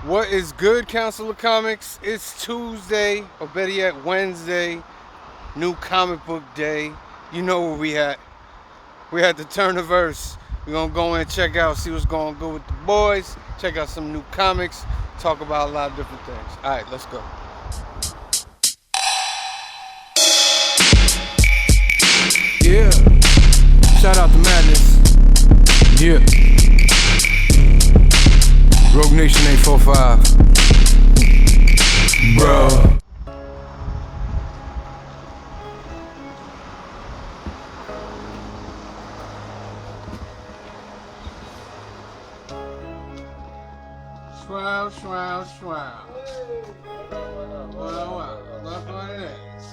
What is good, Council of Comics? It's Tuesday, or better yet, Wednesday. New comic book day. You know where we at. We're at the Alterniverse. We're gonna go in and check out, see what's going good with the boys. Check out some new comics. Talk about a lot of different things. All right, let's go. Yeah. Shout out to Madness. Yeah. Rogue Nation 845. Bro. Shroud. Well, look what it is.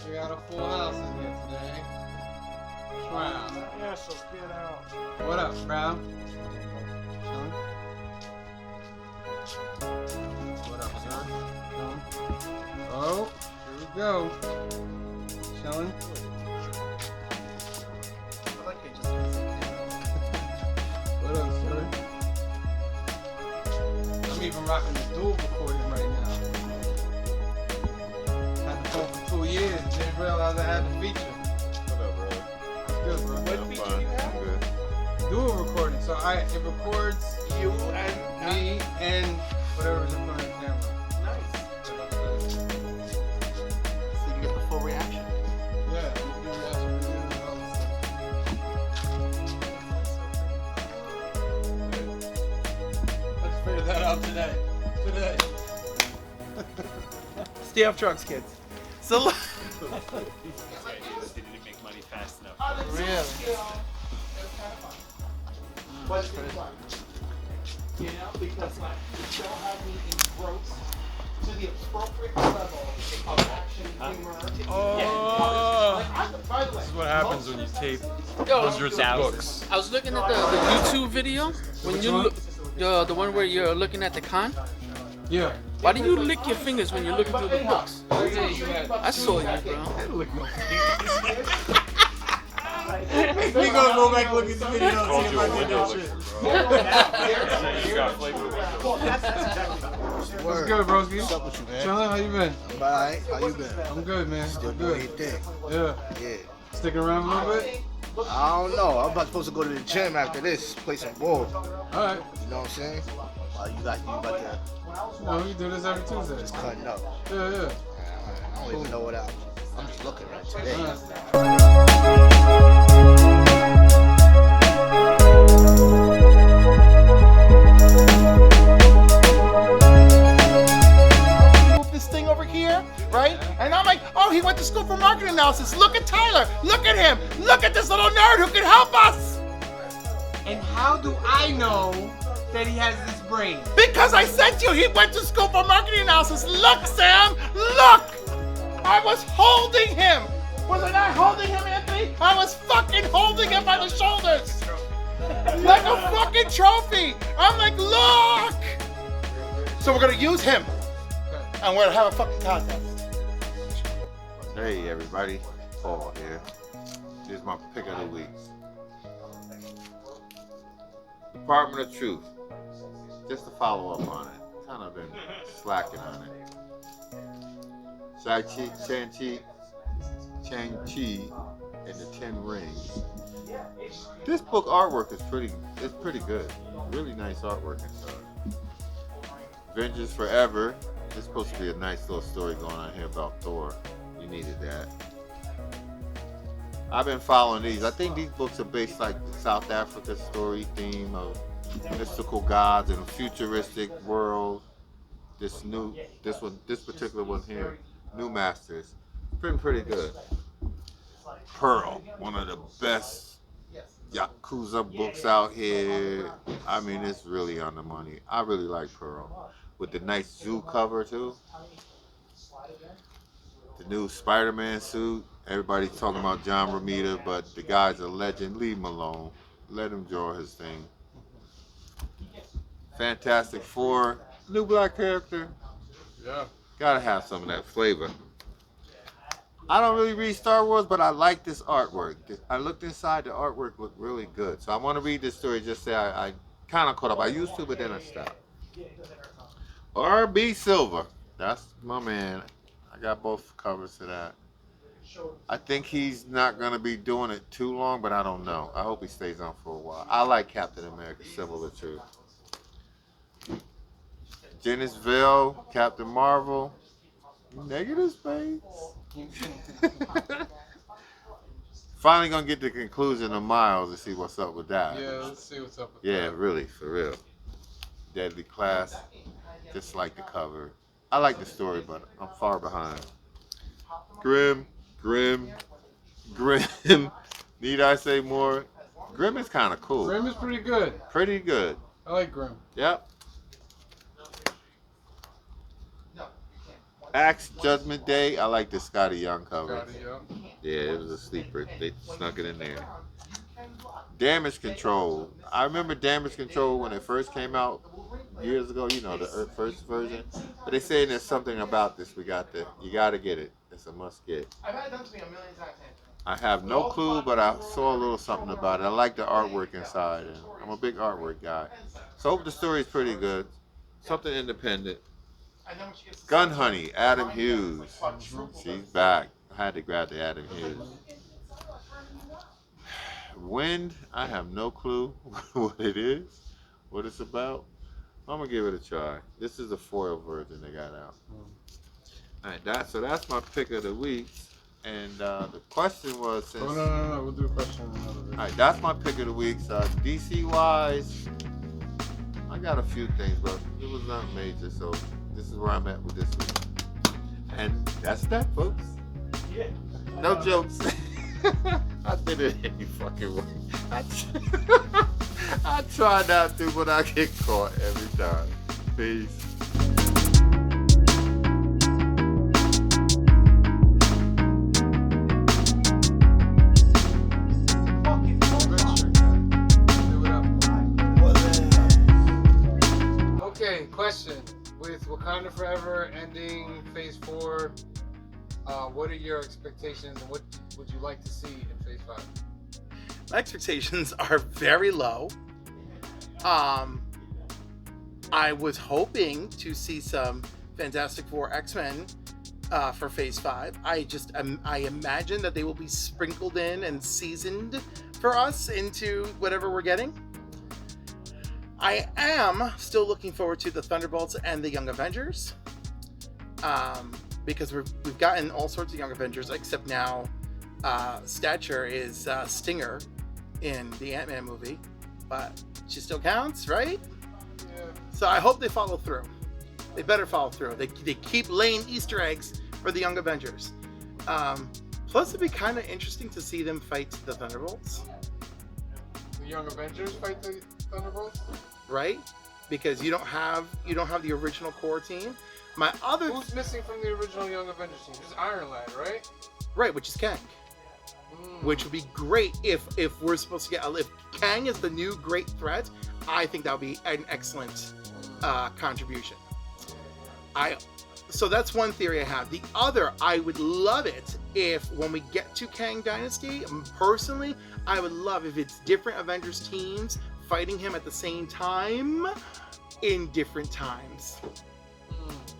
We got a full house in here today. Shroud. Yeah, so get out. What up, Shroud? What up, sir? Oh, here we go. Chilling. What up, sir? I'm even rocking the dual recording right now. Had the phone for 2 years and didn't realize I had the feature. What up, bro? That's good, bro. What feature you have? I'm good. Dual recording, so it records You and me and whatever's in front of the camera. Nice. So that's good. So you can get the full reaction. Yeah, you can do reaction videos and all this stuff. Let's figure that out today. Stay off drugs, kids. So look. They didn't make money fast enough. Really? What's for fun? You know, because like the show had me engrossed to the appropriate level of action, humor. Oh. By the way, This is what happens when you tape Yo, hundreds of books. I was looking at the YouTube video when you look, the one where you're looking at the con. Yeah. Why do you lick your fingers when you're looking through the books? I saw you, bro. we gonna go back and look at the video and Called see you if a I did window that licker, shit. bro. You got flavor window. What's good, broski? What's up with you, man? Chillin', how you been? I'm alright. How you been? I'm good, man. Still I'm doing good. your thing. Yeah. Yeah. Sticking around a little bit? I don't know. I'm about supposed to go to the gym after this, play some ball. Alright. You know what I'm saying? You about to No, we do this every Tuesday. just cutting up. Yeah. I don't even know what I'm just looking right today. Alright. Move this thing over here, right? And I'm like, oh, he went to school for marketing analysis. Look at Tyler. Look at him. Look at this little nerd who can help us. And how do I know that he has this brain? Because I said to you, he went to school for marketing analysis. Look, Sam, look! I was holding him. Was I not holding him, Anthony? I was fucking holding him by the shoulders. Like a fucking trophy. I'm like, look! So we're gonna use him. And we're gonna have a fucking contest. Hey, everybody. Paul here. Here's my pick of the week. Department of Truth. Just to follow up on it. Kind of been slacking on it. Shang-Chi and the Ten Rings. This book artwork is pretty good. Really nice artwork inside. Vengeance Forever. It's supposed to be a nice little story going on here about Thor. You needed that. I've been following these. I think these books are based like the South Africa story theme of mystical gods in a futuristic world. This particular one here, New Masters, been pretty good. Pearl, one of the best Yakuza books out here. I mean, it's really on the money. I really like Pearl. With the nice zoo cover too. The new Spider-Man suit. Everybody's talking about John Romita, but the guy's a legend. Leave him alone. Let him draw his thing. Fantastic Four. New black character. Yeah. Gotta have some of that flavor. I don't really read Star Wars, but I like this artwork. I looked inside, the artwork looked really good. So I want to read this story, just say I kind of caught up. I used to, but then I stopped. R.B. Silver. That's my man. I got both covers to that. I think he's not going to be doing it too long, but I don't know. I hope he stays on for a while. I like Captain America Civil the Truth. Genesville, Captain Marvel. Negative space. Finally gonna get the conclusion of Miles and see what's up with that. Yeah, let's see what's up with Yeah, that. really, for real. Deadly Class. Just like the cover. I like the story, but I'm far behind. Grim. Need I say more? Grim is kind of cool. Grim is pretty good. Pretty good. I like Grim. Yep. Axe Judgment Day. I like the Scotty Young cover. Got it, yeah. Yeah, it was a sleeper. They snuck it in there. Damage Control. I remember Damage Control when it first came out years ago. You know, the first version. But they say there's something about this. You got to get it. It's a must get. I've had it done to me a million times. I have no clue, but I saw a little something about it. I like the artwork inside, and I'm a big artwork guy. So I hope the story is pretty good. Something independent. Gun Honey, Adam Hughes. She's back. I had to grab the Adam Hughes. Wind, I have no clue what it is, what it's about. I'm going to give it a try. This is the foil version they got out. Alright, that's my pick of the week. And the question was since... Oh, no. We'll do a question in another video. Alright, that's my pick of the week. DC-wise, I got a few things, but it was not major, so this is where I'm at with this week. And that's that, folks. Yeah. No jokes. I did it any fucking way. I try not to, but I get caught every time. Peace. Okay, question. With Wakanda Forever ending Phase 4, what are your expectations and what would you like to see in Phase 5? My expectations are very low. I was hoping to see some Fantastic Four X-Men for Phase 5. I imagine that they will be sprinkled in and seasoned for us into whatever we're getting. I am still looking forward to the Thunderbolts and the Young Avengers, because we've gotten all sorts of Young Avengers, except now Stature is Stinger in the Ant-Man movie, but she still counts, right? Yeah. So I hope they follow through. They better follow through. They keep laying Easter eggs for the Young Avengers. Plus, it'd be kind of interesting to see them fight the Thunderbolts, The Young Avengers fight the Thunderbolts? right? Because you don't have the original core team. My other Who's missing from the original Young Avengers team? Just Iron Lad, right? right, which is Kang, which would be great if we're supposed to get if Kang is the new great threat. I think that would be an excellent contribution. So that's one theory I have. The other, I would love it if when we get to Kang Dynasty, personally, I would love if it's different Avengers teams fighting him at the same time in different times.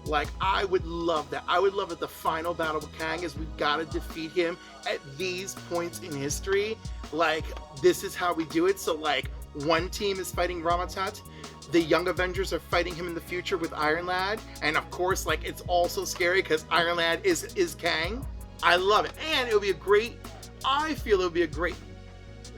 Like, I would love that. I would love that the final battle with Kang is we've got to defeat him at these points in history. Like, this is how we do it. So, like, one team is fighting Ramatat. The Young Avengers are fighting him in the future with Iron Lad. And, of course, like, it's also scary because Iron Lad is Kang. I love it. And it would be a great... I feel it would be a great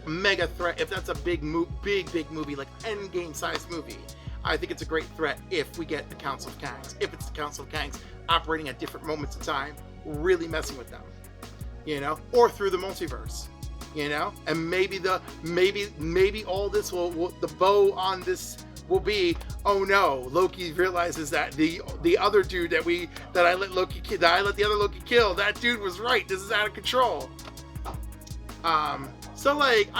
mega threat if that's a big movie, like Endgame-sized movie. I think it's a great threat if we get the Council of Kangs. If it's the Council of Kangs operating at different moments of time, really messing with them, you know, or through the multiverse, you know, and maybe all this will the bow on this will be, oh no, Loki realizes that the other dude that I let the other Loki kill, that dude was right. This is out of control. So like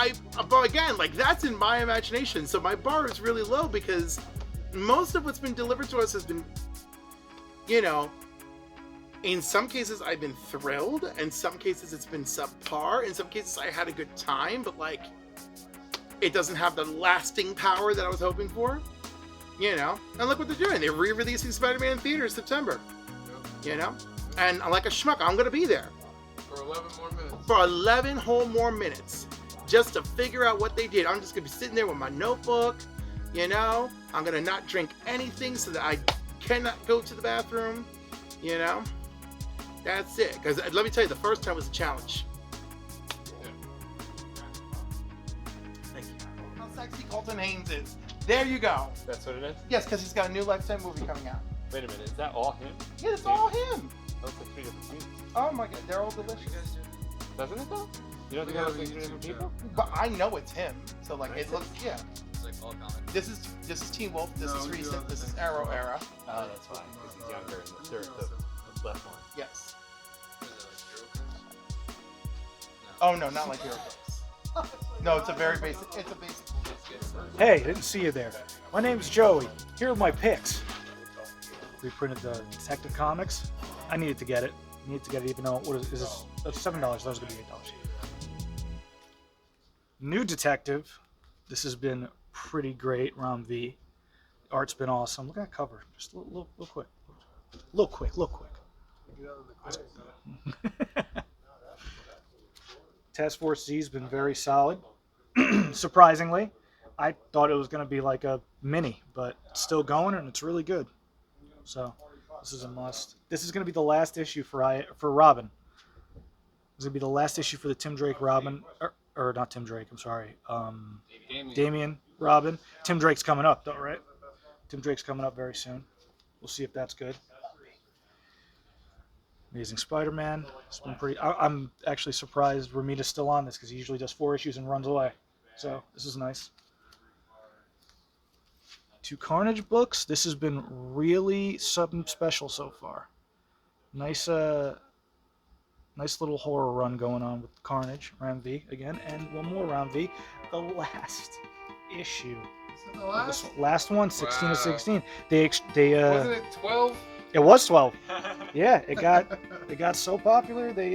but again, like that's in my imagination. So my bar is really low because most of what's been delivered to us has been, you know, in some cases I've been thrilled, in some cases it's been subpar, in some cases I had a good time, but like it doesn't have the lasting power that I was hoping for. You know, and look what they're doing. They're re-releasing Spider-Man in theaters September. You know, and like a schmuck, I'm gonna be there For 11 more minutes. for 11 whole more minutes just to figure out what they did. I'm just gonna be sitting there with my notebook. You know, I'm gonna not drink anything so that I cannot go to the bathroom. You know, that's it. Because let me tell you, the first time was a challenge. Thank you. How sexy Colton Haynes is. There you go. That's what it is? Yes, because he's got a new Lifetime movie coming out. Wait a minute, is that all him? Yeah, it's all him. Those are 3 different people. Oh my god, they're all delicious. Doesn't it though? You don't think that was like 3 different people? But I know it's him. So like it looks, yeah. It's like all comics. This is Teen Wolf. This is recent. This is Arrow era. Oh, that's fine, because he's younger in the third, the left one. Yes. What is it, like Hero Cruise? Oh no, not like Hero Cruise. No, it's a very basic. It's a basic. Hey, didn't see you there. My name's Joey. Here are my picks. Reprinted the Detective Comics. I needed to get it. Even though what is this? That's $7. That was gonna be $8. New Detective. This has been pretty great. Round V. The art's been awesome. Look at that cover. Just a little quick. Little quick. Task Force Z's been very solid. Surprisingly, I thought it was going to be like a mini, but it's still going and it's really good. So this is a must. This is going to be the last issue for Robin. This is going to be the last issue for the Tim Drake Robin, or not Tim Drake. I'm sorry, Damian Robin. Tim Drake's coming up though, right? Tim Drake's coming up very soon. We'll see if that's good. Amazing Spider-Man. It's been pretty. I'm actually surprised Ramita's still on this because he usually does 4 issues and runs away. So this is nice. 2 Carnage books. This has been really something special so far. Nice little horror run going on with Carnage, Round V again, and one more Round V. The last issue. Is it the last? Last one, 16 to Wow. 16. They Wasn't it 12? It was 12. Yeah, it got so popular they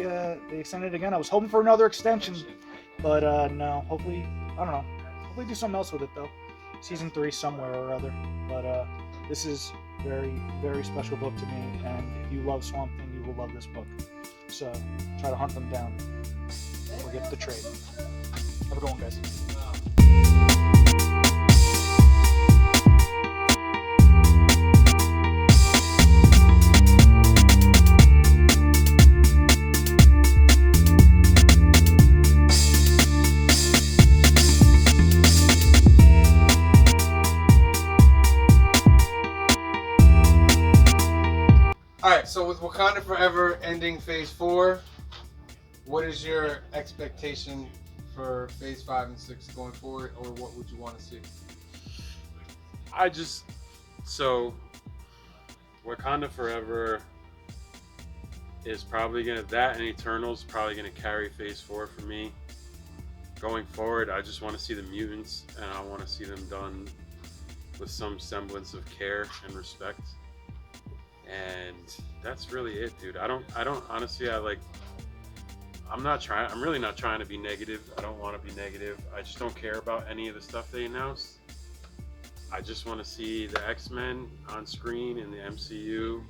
extended it again. I was hoping for another extension, but no. Hopefully, I don't know. Hopefully do something else with it though. Season 3 somewhere or other. But this is very, very special book to me, and if you love Swamp Thing, you will love this book. So try to hunt them down or get the trade. Have a good one, guys. Alright, so with Wakanda Forever ending Phase 4, what is your expectation for Phase 5 and 6 going forward, or what would you want to see? So Wakanda Forever is probably that and Eternals probably gonna carry Phase 4 for me. Going forward, I just want to see the mutants, and I want to see them done with some semblance of care and respect. And that's really it, dude. I don't honestly, I'm really not trying to be negative. I don't want to be negative. I just don't care about any of the stuff they announced. I just want to see the X-Men on screen in the MCU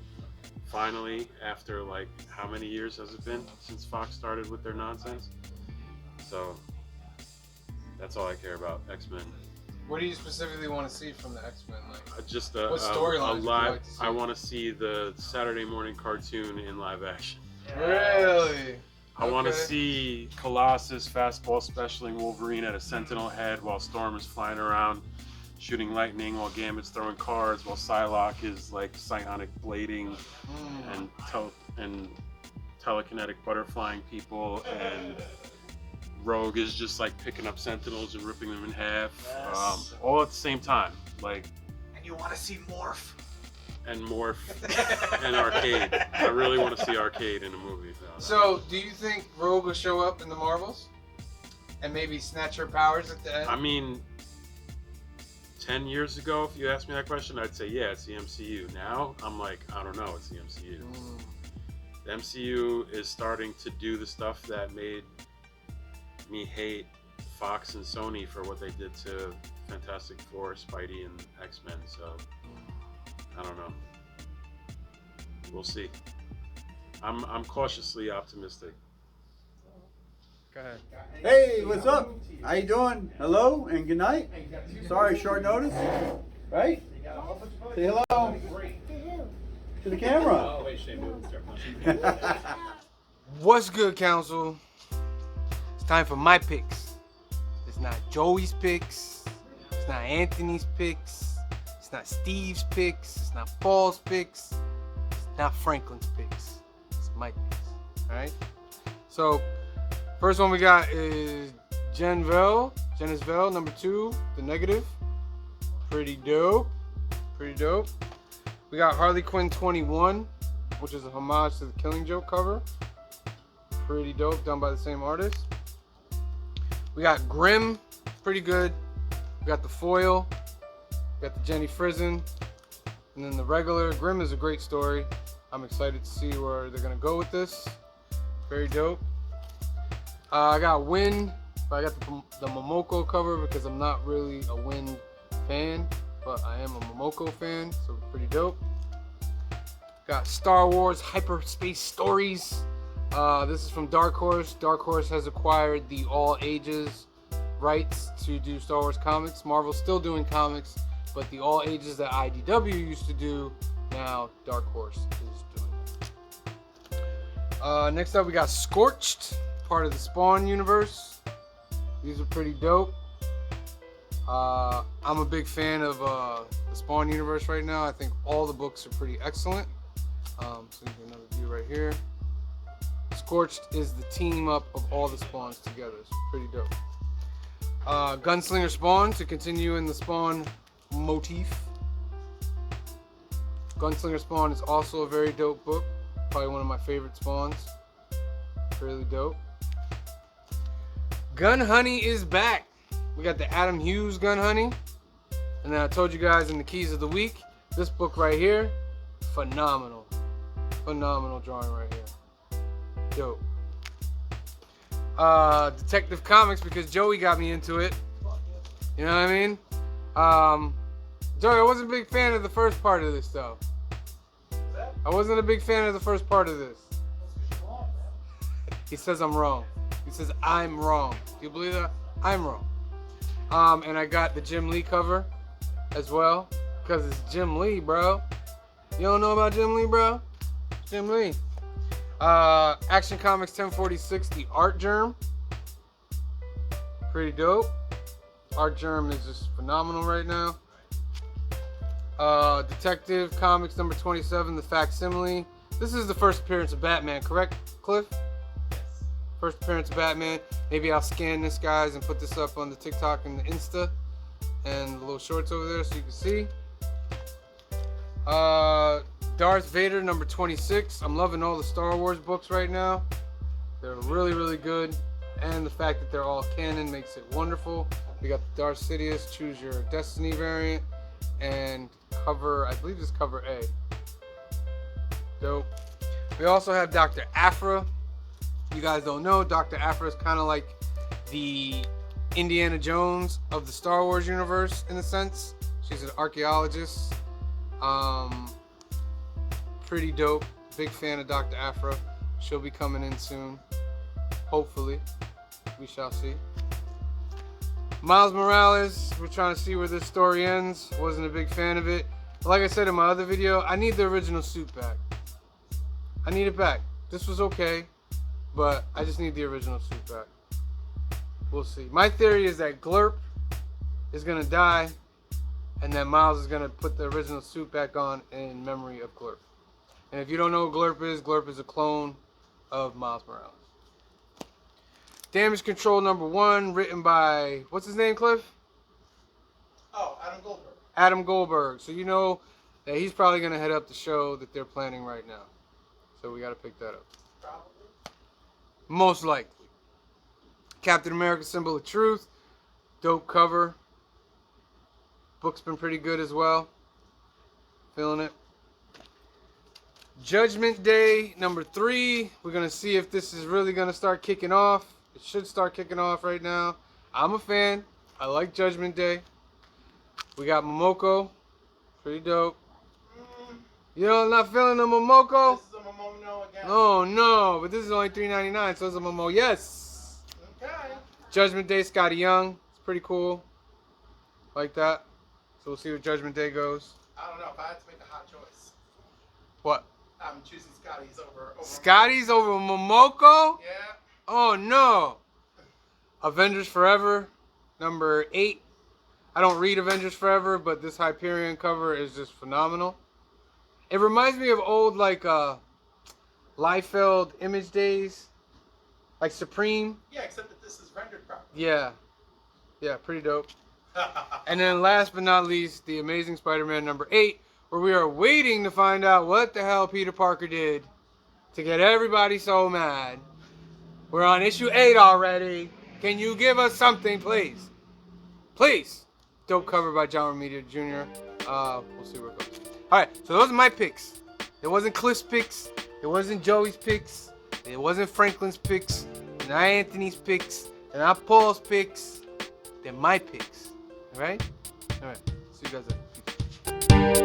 finally, after like how many years has it been since Fox started with their nonsense? So that's all I care about, X-Men. What do you specifically want to see from the X-Men? Like, Just what storylines would you like to see? I want to see the Saturday morning cartoon in live action. Really? I want to Okay. see Colossus fastball specialing Wolverine at a Sentinel head while Storm is flying around shooting lightning, while Gambit's throwing cards, while Psylocke is like psionic blading and telekinetic butterflying people, and Rogue is just like picking up Sentinels and ripping them in half, all at the same time. Like, And you want to see Morph. and Morph and Arcade. I really want to see Arcade in a movie. So, do you think Rogue will show up in the Marvels? And maybe snatch her powers at the end? I mean, 10 years ago, if you asked me that question, I'd say, yeah, it's the MCU. Now, I'm like, I don't know, it's the MCU. The MCU is starting to do the stuff that made me hate Fox and Sony for what they did to Fantastic Four, Spidey, and X-Men. So I don't know. We'll see. I'm cautiously optimistic. Go ahead. Hey, what's up? How you doing? Hello and good night. Sorry, short notice. Right? Say hello to the camera. Oh, wait, Shane, we start punching. What's good, Council? It's time for my picks. It's not Joey's picks. It's not Anthony's picks. It's not Steve's picks. It's not Paul's picks. It's not Franklin's picks. It's my picks. Alright? So, first one we got is Genis Vell, number 2, The Negative. Pretty dope. Pretty dope. We got Harley Quinn 21, which is a homage to the Killing Joke cover. Pretty dope, done by the same artist. We got Grimm, pretty good. We got the foil. We got the Jenny Frizen. And then the regular. Grimm is a great story. I'm excited to see where they're going to go with this. Very dope. I got Wind. I got the Momoko cover because I'm not really a Wind fan, but I am a Momoko fan, so pretty dope. Got Star Wars Hyperspace Stories. This is from Dark Horse. Dark Horse has acquired the all ages rights to do Star Wars comics. Marvel's still doing comics, but the all ages that IDW used to do, now Dark Horse is doing. Next up we got Scorched, part of the Spawn universe. These are pretty dope. I'm a big fan of the Spawn universe right now. I think all the books are pretty excellent. So you get another view right here. Scorched is the team up of all the Spawns together. It's pretty dope. Gunslinger Spawn, to continue in the Spawn motif. Gunslinger Spawn is also a very dope book. Probably one of my favorite Spawns. Really dope. Gun Honey is back. We got the Adam Hughes Gun Honey. And then I told you guys in the Keys of the Week, this book right here, phenomenal. Phenomenal drawing right here. Dope. Detective Comics, because Joey got me into it. You know what I mean? Joey, I wasn't a big fan of the first part of this though. I wasn't a big fan of the first part of this. He says I'm wrong. He says I'm wrong. Do you believe that? I'm wrong. And I got the Jim Lee cover as well, because it's Jim Lee, bro. You don't know about Jim Lee, bro? Jim Lee. Action Comics 1046, the Art Germ. Pretty dope. Art Germ is just phenomenal right now. Detective Comics number 27, the Facsimile. This is the first appearance of Batman, correct, Cliff? First appearance of Batman. Maybe I'll scan this, guys, and put this up on the TikTok and the Insta and the little shorts over there so you can see. Darth Vader number 26. I'm loving all the Star Wars books right now. They're really, really good. And the fact that they're all canon makes it wonderful. We got the Darth Sidious Choose Your Destiny variant and cover, I believe this is cover A. Dope. We also have Dr. Aphra. You guys don't know, Dr. Aphra is kind of like the Indiana Jones of the Star Wars universe in a sense. She's an archaeologist. Pretty dope. Big fan of Dr. Aphra. She'll be coming in soon. Hopefully. We shall see. Miles Morales, we're trying to see where this story ends. Wasn't a big fan of it. Like I said in my other video, I need the original suit back. I need it back. This was okay, but I just need the original suit back. We'll see. My theory is that Glurp is going to die, and then Miles is going to put the original suit back on in memory of Glurp. And if you don't know what Glurp is a clone of Miles Morales. Damage Control number 1, written by, what's his name, Cliff? Oh, Adam Goldberg. Adam Goldberg. So you know that he's probably going to head up the show that they're planning right now. So we got to pick that up. Probably. Most likely. Captain America Symbol of Truth. Dope cover. Book's been pretty good as well. Feeling it. Judgment Day number 3. We're going to see if this is really going to start kicking off. It should start kicking off right now. I'm a fan. I like Judgment Day. We got Momoko. Pretty dope. You know, not feeling the Momoko? This is a Momono again. Oh no, but this is only $3.99, so it's a Momo. Yes. Okay. Judgment Day, Scotty Young. It's pretty cool. Like that. So we'll see where Judgment Day goes. I don't know if I had to make a hot choice. What? I'm choosing Scotty's over. Scotty's over Momoko? Yeah. Oh no. Avengers Forever, number 8. I don't read Avengers Forever, but this Hyperion cover is just phenomenal. It reminds me of old like Liefeld Image days, like Supreme. Yeah, except that this is rendered properly. Yeah, yeah, pretty dope. And then last but not least, the Amazing Spider-Man number 8, where we are waiting to find out what the hell Peter Parker did to get everybody so mad. We're on issue 8 already. Can you give us something, please? Please. Dope cover by John Romita Jr. We'll see where it goes. Alright, so those are my picks. It wasn't Cliff's picks. It wasn't Joey's picks. It wasn't Franklin's picks. And not Anthony's picks. And not Paul's picks. They're my picks. Alright? Alright. See you guys later. Peace.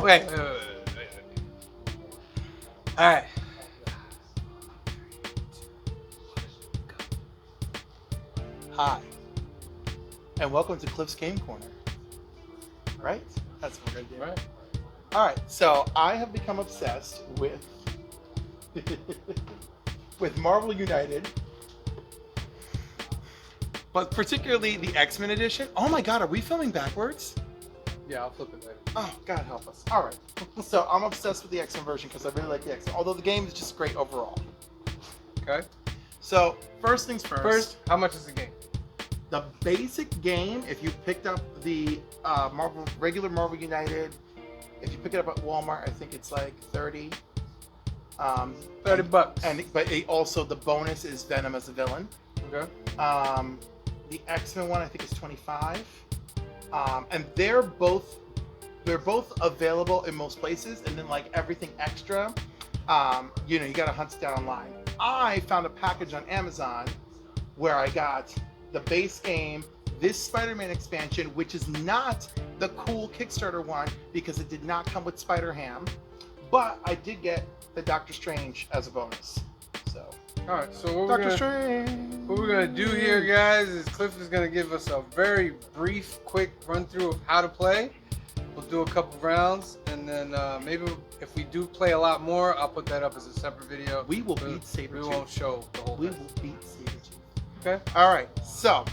Wait. Alright. Hi. And welcome to Cliff's Game Corner. Right? That's what we're going to do. Right. Alright, so I have become obsessed with with Marvel United. But particularly the X-Men edition. Oh my god, are we filming backwards? Yeah, I'll flip it later. Oh, God help us. Alright. So I'm obsessed with the X-Men version because I really like the X-Men. Although the game is just great overall. Okay. So, first things first. First, how much is the game? The basic game, if you picked up the regular Marvel United, if you pick it up at Walmart, I think it's like 30. $30. But also the bonus is Venom as a villain. Okay. The X-Men one I think is 25. And they're both available in most places, and then like everything extra, you gotta hunt it down online. I found a package on Amazon where I got the base game, this Spider-Man expansion, which is not the cool Kickstarter one because it did not come with Spider-Ham, but I did get the Doctor Strange as a bonus. So. All right. So what we're gonna do here, guys, is Cliff is gonna give us a very brief, quick run through of how to play. We'll do a couple rounds, and then maybe if we do play a lot more, I'll put that up as a separate video. We will beat Sabretooth. We won't show the whole We thing. will beat Sabretooth. Okay. All right. So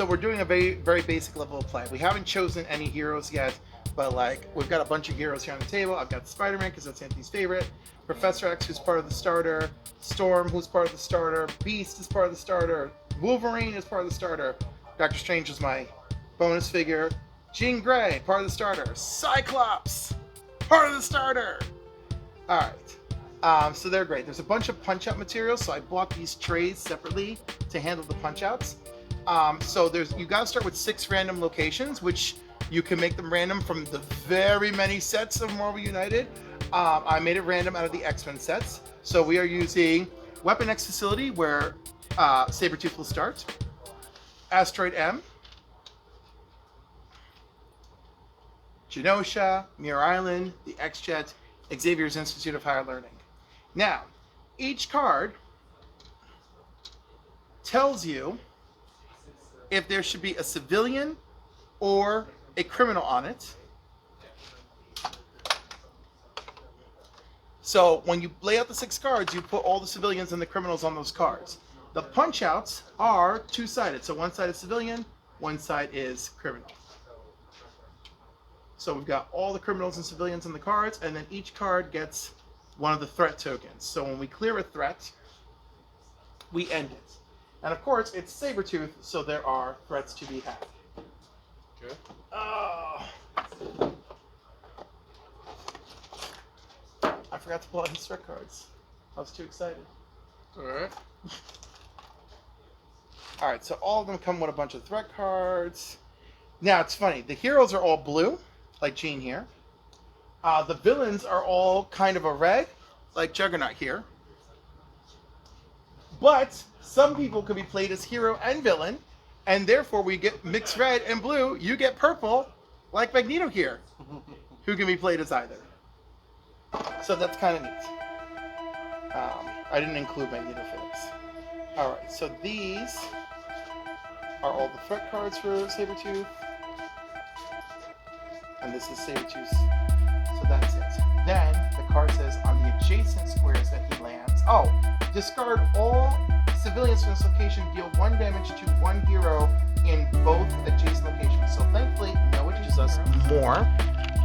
we're doing a very, very basic level of play. We haven't chosen any heroes yet, but like we've got a bunch of heroes here on the table. I've got Spider-Man because that's Anthony's favorite. Professor X, who's part of the starter. Storm, who's part of the starter. Beast is part of the starter. Wolverine is part of the starter. Doctor Strange is my bonus figure. Jean Grey, part of the starter. Cyclops, part of the starter. All right. So they're great. There's a bunch of punch-out materials, so I bought these trays separately to handle the punch-outs. So you got to start with 6 random locations, which you can make them random from the very many sets of Marvel United. I made it random out of the X-Men sets. So we are using Weapon X Facility, where Sabretooth will start. Asteroid M. Genosha, Muir Island, the X-Jet, Xavier's Institute of Higher Learning. Now, each card tells you if there should be a civilian or a criminal on it. So when you lay out the 6 cards, you put all the civilians and the criminals on those cards. The punch-outs are 2-sided. So one side is civilian, one side is criminal. So we've got all the criminals and civilians on the cards, and then each card gets one of the threat tokens. So when we clear a threat, we end it. And of course, it's Sabretooth, so there are threats to be had. Okay. Oh. I forgot to pull out his threat cards. I was too excited. Alright. Alright, so all of them come with a bunch of threat cards. Now it's funny. The heroes are all blue, like Gene here. The villains are all kind of a red, like Juggernaut here. But some people can be played as hero and villain, and therefore we get mixed red and blue. You get purple, like Magneto here, who can be played as either. So that's kind of neat. I didn't include Magneto for this. All right, so these are all the threat cards for Sabretooth. And this is Sabretooth. So that's it. Then the card says on the adjacent squares that he lands. Oh, discard all civilians from this location, deal 1 damage to 1 hero in both adjacent locations. So thankfully, no, it gives us more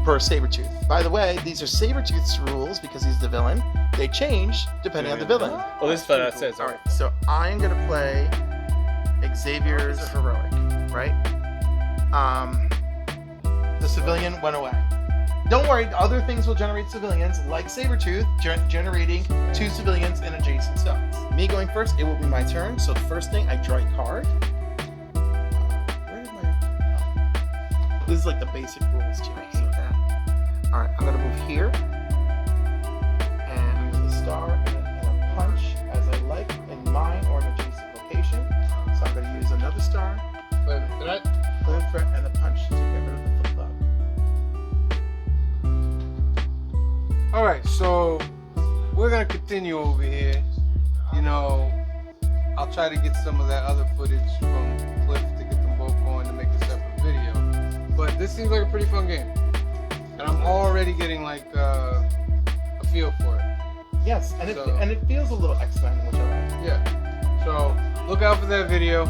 per Sabretooth. By the way, these are Sabretooth's rules because he's the villain. They change depending on the villain. Well, this is what it says. All right, so I'm gonna play Xavier's heroic, right? The civilian went away. Don't worry, other things will generate civilians, like Sabretooth, generating 2 civilians in adjacent zones. Me going first, it will be my turn. So the first thing, I draw a card. Where did my... This is like the basic rules too. I hate that. All right, I'm gonna move here, and use a star and a punch as I like in mine or an adjacent location. So I'm gonna use another star, threat, and a punch to get rid of the flip-flop. Alright, so we're gonna continue over here. You know, I'll try to get some of that other footage from Cliff to get them both going to make a separate video. But this seems like a pretty fun game. And I'm already getting like a feel for it. Yes, and it feels a little X-Men, which I like. Yeah. So look out for that video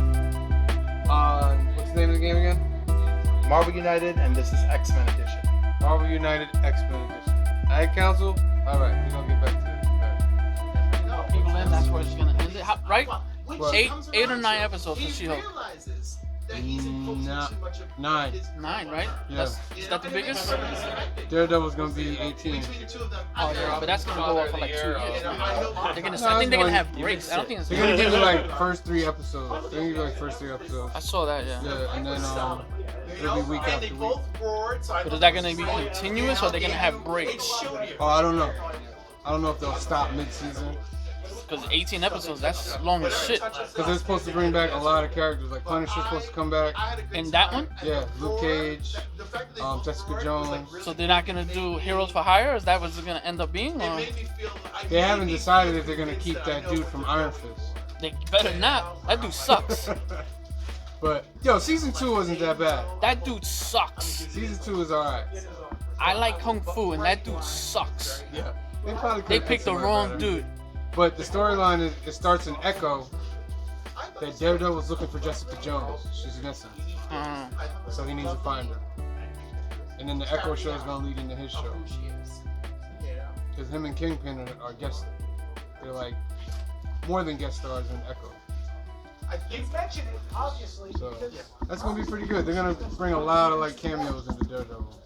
on, what's the name of the game again? Marvel United, and this is X-Men Edition. Marvel United X-Men Edition. Alright, Council? Alright, we're gonna get back to it. People in, that's where it's gonna end it. Right? What? 8 or 9 episodes for She-Hulk. 9. 9, right? Yeah. Is that the biggest? Daredevil's gonna be 18. Oh, yeah, but that's gonna go on for like 2 years. I think they're gonna have breaks. I don't think it's. They're gonna give you like first 3 episodes. They're gonna give you like first 3 episodes. I saw that, yeah. Yeah, and then it'll be week after week. But is that gonna be continuous or are they gonna have breaks? Oh, I don't know. I don't know if they'll stop mid-season. Because 18 episodes, that's long as shit. Because they're supposed to bring back a lot of characters. Like Punisher's supposed to come back. In that one? Yeah, Luke Cage, Jessica Jones. So they're not gonna do Heroes for Hire? Is that what it's gonna end up being? Or? They haven't decided if they're gonna keep that dude from Iron Fist. They better not. That dude sucks. But yo, season 2 wasn't that bad. That dude sucks. Season 2 is alright. I like Kung Fu and that dude sucks. Yeah. They picked the wrong dude. But the storyline is, it starts in Echo that Daredevil was looking for Jessica Jones. She's missing. So he needs to find her. And then the Echo show is going to lead into his show. Because him and Kingpin are guest. They're like more than guest stars in Echo. You've mentioned it, obviously. So that's going to be pretty good. They're going to bring a lot of like cameos into Daredevil.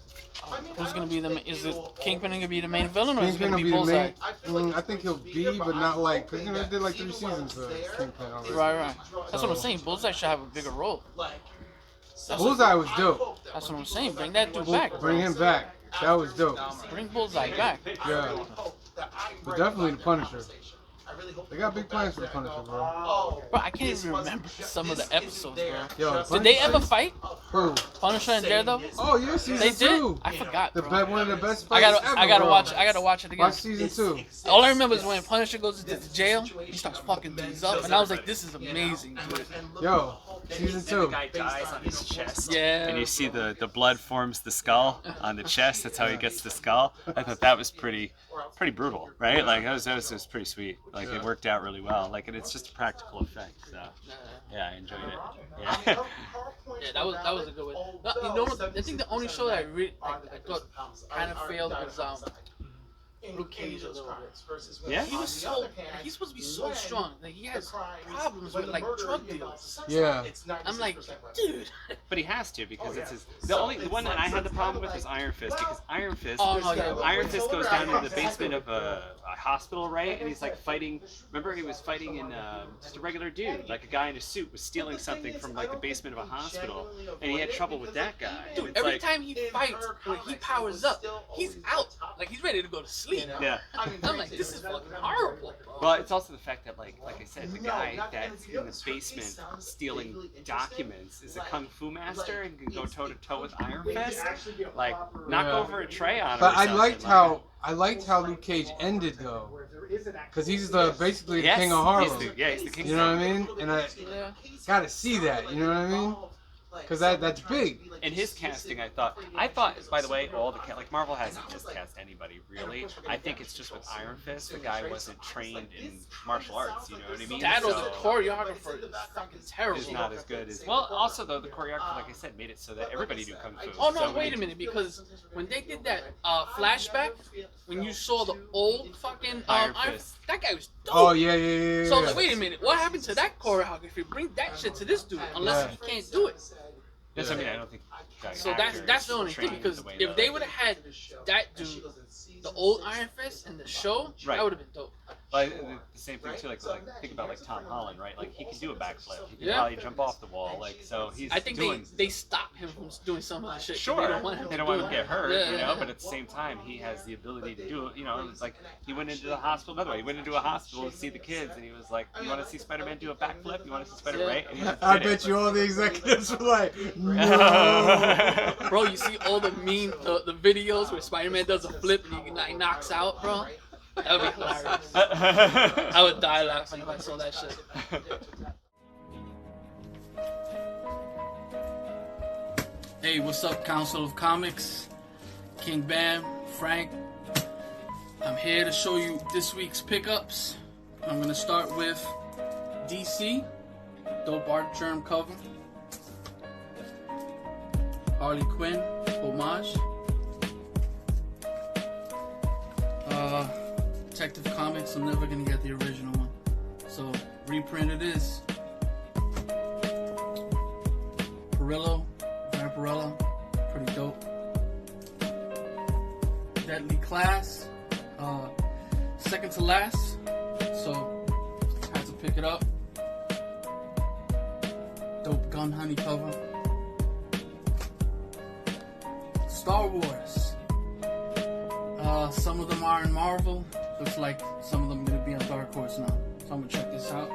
Who's gonna be is it Kingpin gonna be the main villain or is it gonna be Bullseye? Bullseye? I think he'll be, but not like, because they did like 3 seasons of Kingpin already. Right. That's what I'm saying. Bullseye should have a bigger role. Bullseye was dope. That's what I'm saying. Bring that dude back. Bring him back. That was dope. Bring Bullseye back. Yeah. But definitely the Punisher. They got big plans for the Punisher, bro. Bro, I can't even remember some of the episodes, bro. Yo, did they ever fight? Who? Punisher and Daredevil? Oh yeah, season 2. They did? I forgot. One of the best fights I gotta watch it again. Watch season 2. All I remember is when Punisher goes into the jail, he starts fucking dudes up, and I was like, this is amazing, dude. Yo, season 2. The guy dies on his chest. Yeah. And you see the blood forms the skull on the chest. That's how he gets the skull. I thought that was pretty brutal, right? Like that was pretty sweet. Like it worked out really well. Like, and it's just a practical effect. So yeah, I enjoyed it. Yeah. Yeah, that was a good one. No, you know what? I think the only show that I thought kind of failed was Luke Cage a little bit. Yeah? He was so, he's supposed to be so strong. Like, he has problems with, like, drug deals. Yeah. I'm like, dude. But he has to because it's his. The one that I had the problem with is Iron Fist because Iron Fist. Oh, no, yeah. Iron Fist goes down into the basement of a hospital, right? And he's like fighting. Remember, he was fighting in just a regular dude, like a guy in a suit was stealing something from like the basement of a hospital, and he had trouble with that guy. Dude, It's every like, time he fights, when he powers up, he's out. Like, he's ready to go to sleep. Yeah. I'm like, this is fucking horrible, bro. Well, it's also the fact that, like I said, the guy that's in the basement stealing documents is a kung fu master and can go toe to toe with Iron Fist. Like, knock over a tray on him. But or I something, liked how Luke Cage ended though, because he's basically the Yes, king of Harlem. he's the king. You know what I mean? And I gotta see that. You know what I mean? Because that's big. In his casting, I thought, by the way, all the like Marvel hasn't just cast anybody really. I think it's just with Iron Fist, the guy wasn't trained in martial arts. You know what I mean? That or the choreographer is fucking terrible. Is not as good as. Well, also though, the choreographer, like I said, made it so that everybody knew kung fu. Oh no, So wait a minute, because when they did that flashback, when you saw the old fucking Iron Fist. that guy was dope. Oh yeah. So like, wait a minute, what happened to that choreography? Bring that shit to this dude, unless he can't do it. Yes, I mean, I don't think. So that's the only thing, because if they would have had that dude, the old Iron Fist, in the show, that would have been dope. Like the same thing too. Like think about like Tom Holland, right? Like he can do a backflip. He can Yeah. probably jump off the wall. Like so he's. I think doing, they stop him from doing some of the shit. Sure, They don't want him to want do him to it. get hurt, Yeah, you know. yeah. But at the same time, he has the ability to do it. You know, it's like he went into the hospital. By the way, he went into a hospital to see the kids, and he was like, "You want to see Spider-Man do a backflip? You want to see Spider-Man?" Right? And he just I did bet it. you all the executives were like, no. Bro, you see all the the videos where Spider-Man does a flip and he like knocks out, bro? That would be hilarious. I would die laughing if I saw that shit. Hey, what's up, Council of Comics? King Bam, Frank. I'm here to show you this week's pickups. I'm gonna start with DC, dope art germ cover. Harley Quinn, homage. Detective Comics, I'm never gonna get the original one. So, reprint it is. Perillo, Vampirella, pretty dope. Deadly Class, second to last, so had to pick it up. Dope Gun Honey cover. Star Wars. Some of them are in Marvel. Looks like some of them are gonna be on Dark Horse now. So I'm gonna check this out.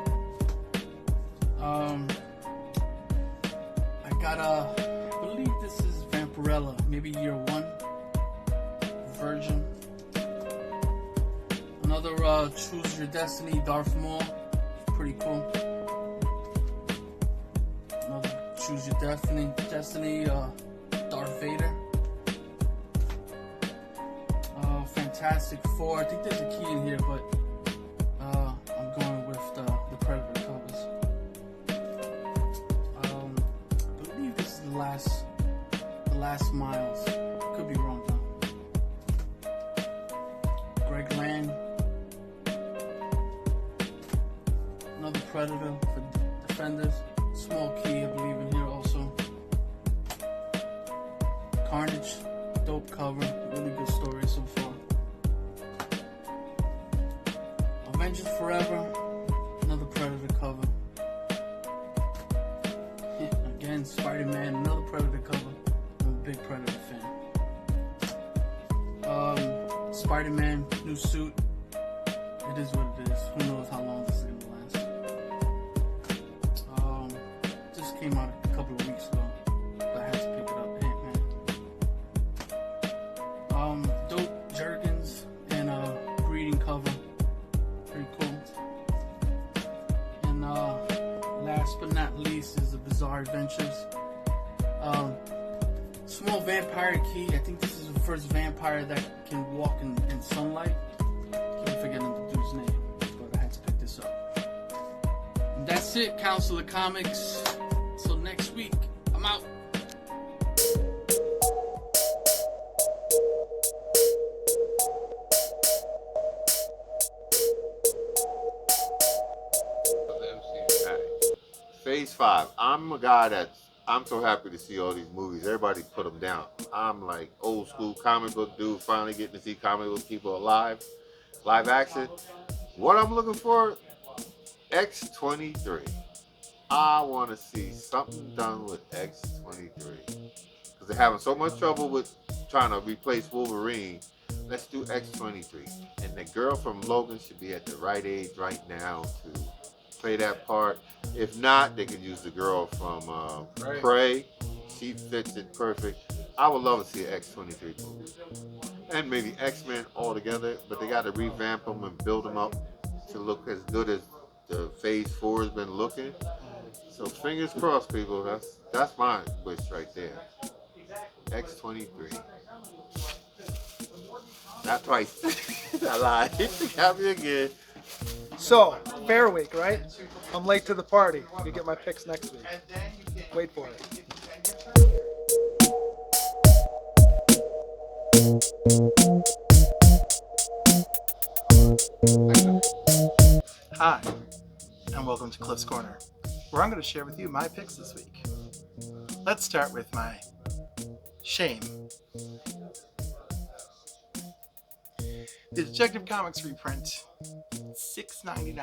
I got I believe this is Vampirella, maybe year 1. Virgin. Another Choose Your Destiny, Darth Maul. Pretty cool. Another Choose Your Destiny, Darth Vader. Fantastic Four. I think there's a key in here, but I'm going with the Predator covers. I believe this is the last Miles. Could be wrong though. Greg Land. Another Predator for Defenders. Small key, I believe, in here also. Carnage. Dope cover. Really good story so far. Avengers Forever, another Predator cover. Again, Spider-Man, another Predator cover. I'm a big Predator fan. Spider-Man, new suit. It is what it is. Who knows how long this is gonna last. Just came out a couple of weeks ago, but I had to pick it up. Ant-Man. Dope Jergens and breeding cover. Pretty cool. And last but not least is the Bizarre Adventures. Small vampire key. I think this is the first vampire that can walk in sunlight. Keep forgetting the dude's name, but I had to pick this up. And that's it, Council of Comics. Till next week. I'm out. X5. I'm a guy I'm so happy to see all these movies. Everybody put them down. I'm like old school comic book dude, finally getting to see comic book people alive, live action. What I'm looking for, X-23. I want to see something done with X-23 because they're having so much trouble with trying to replace Wolverine. Let's do X-23, and the girl from Logan should be at the right age right now to play that part. If not, they could use the girl from Prey. She fits it perfect. I would love to see an X-23 movie. And maybe X-Men all together, but they got to revamp them and build them up to look as good as the Phase 4 has been looking. So fingers crossed, people. That's my wish right there. X-23. Not twice. I lied. Got me again. So, Fair Week, right? I'm late to the party. You get my picks next week. Wait for it. Hi, and welcome to Cliff's Corner, where I'm going to share with you my picks this week. Let's start with my shame. The Detective Comics reprint, $6.99.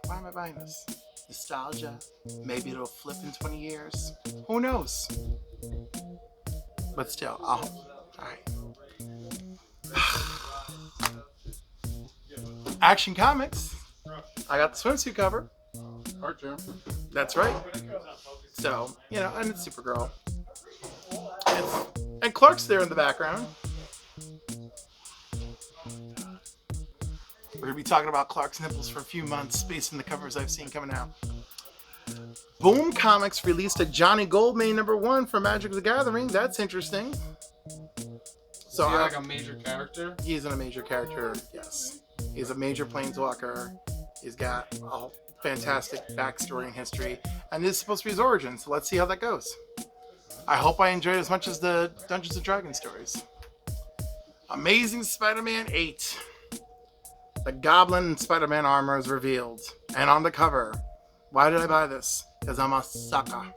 Why am I buying this? Nostalgia? Maybe it'll flip in 20 years. Who knows? But still, alright. Action Comics. I got the swimsuit cover. Cartoon. That's right. So, and it's Supergirl. And Clark's there in the background. We're going to be talking about Clark's nipples for a few months based on the covers I've seen coming out. Boom Comics released a Johnny Goldman #1 for Magic the Gathering. That's interesting. So is he like a major character? He's a major character, yes. He's a major planeswalker. He's got a fantastic backstory and history. And this is supposed to be his origin, so let's see how that goes. I hope I enjoyed it as much as the Dungeons & Dragons stories. Amazing Spider-Man 8. The Goblin Spider-Man armor is revealed. And on the cover. Why did I buy this? Because I'm a sucker.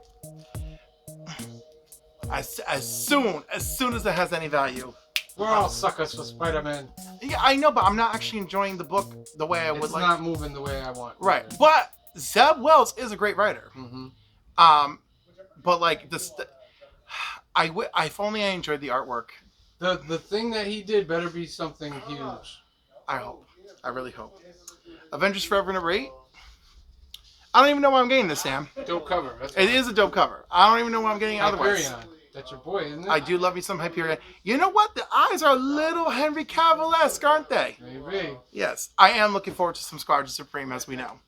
As soon as it has any value. We're all suckers for Spider-Man. Yeah, I know, but I'm not actually enjoying the book the way I would like. It's not moving the way I want. Right, but Zeb Wells is a great writer. Mm-hmm. But like this, if only I enjoyed the artwork. The thing that he did better be something huge. I hope. I really hope. Avengers Forever #8. I don't even know why I'm getting this, Sam. Dope cover. It is a dope cover. I don't even know why I'm getting it otherwise. Hyperion. That's your boy, isn't it? I do love me some Hyperion. You know what? The eyes are a little Henry Cavill-esque, aren't they? Maybe. Yes. I am looking forward to some Squadron Supreme, as we know.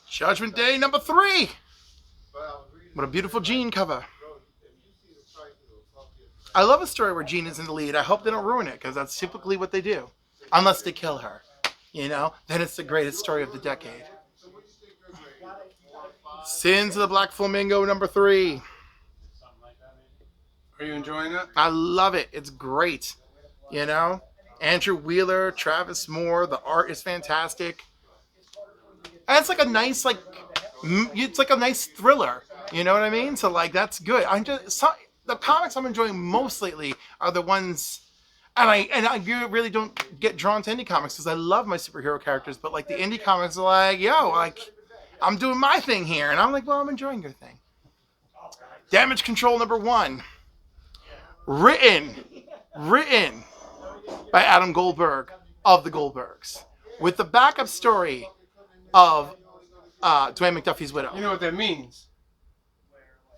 Judgment Day #3. What a beautiful Jean cover. I love a story where Jean is in the lead. I hope they don't ruin it, because that's typically what they do. Unless they kill her. Then it's the greatest story of the decade. Sins of the Black Flamingo #3. Are you enjoying it? I love it. It's great. Andrew Wheeler, Travis Moore. The art is fantastic. And it's like a nice, it's like a nice thriller. You know what I mean? So that's good. The comics I'm enjoying most lately are the ones, and I really don't get drawn to indie comics because I love my superhero characters. But the indie comics are I'm doing my thing here, and I'm well, I'm enjoying your thing. Damage Control #1. Written by Adam Goldberg of the Goldbergs, with the backup story of Dwayne McDuffie's widow. You know what that means?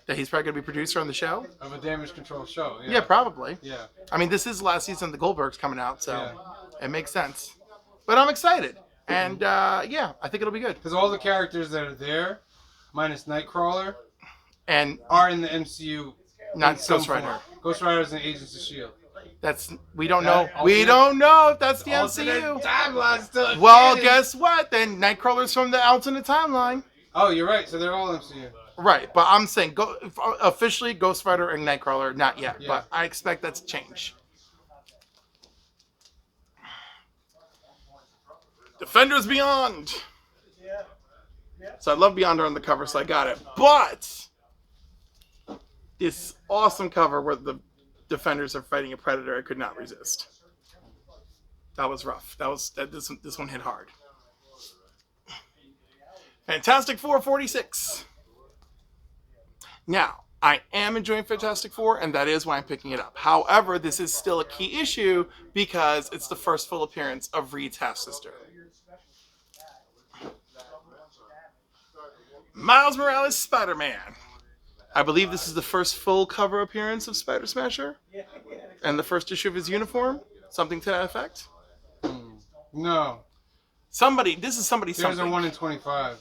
That he's probably going to be producer on the show? Of a Damage Control show. Yeah, probably. Yeah. I mean, this is the last season of the Goldbergs coming out, so it makes sense. But I'm excited. And, I think it'll be good. Because all the characters that are there, minus Nightcrawler, and are in the MCU. Not Ghost Rider. Ghost Rider's in Agents of S.H.I.E.L.D. We don't know. We don't know if that's the MCU. Timeline's still well, guess what? Then Nightcrawler's from the alternate timeline. Oh, you're right. So they're all MCU. Right, but I'm saying officially Ghost Rider and Nightcrawler, not yet. Yeah. But I expect that to change. Defenders Beyond. So I love Beyonder on the cover, so I got it. But this awesome cover where the defenders are fighting a predator, I could not resist. That was rough. This one hit hard. Fantastic Four 46. Now, I am enjoying Fantastic Four, and that is why I'm picking it up. However, this is still a key issue because it's the first full appearance of Reed's half-sister. Miles Morales Spider-Man. I believe this is the first full cover appearance of Spider Smasher, and the first issue of his uniform. Something to that effect. No. This is somebody. There's something. a 1 in 25.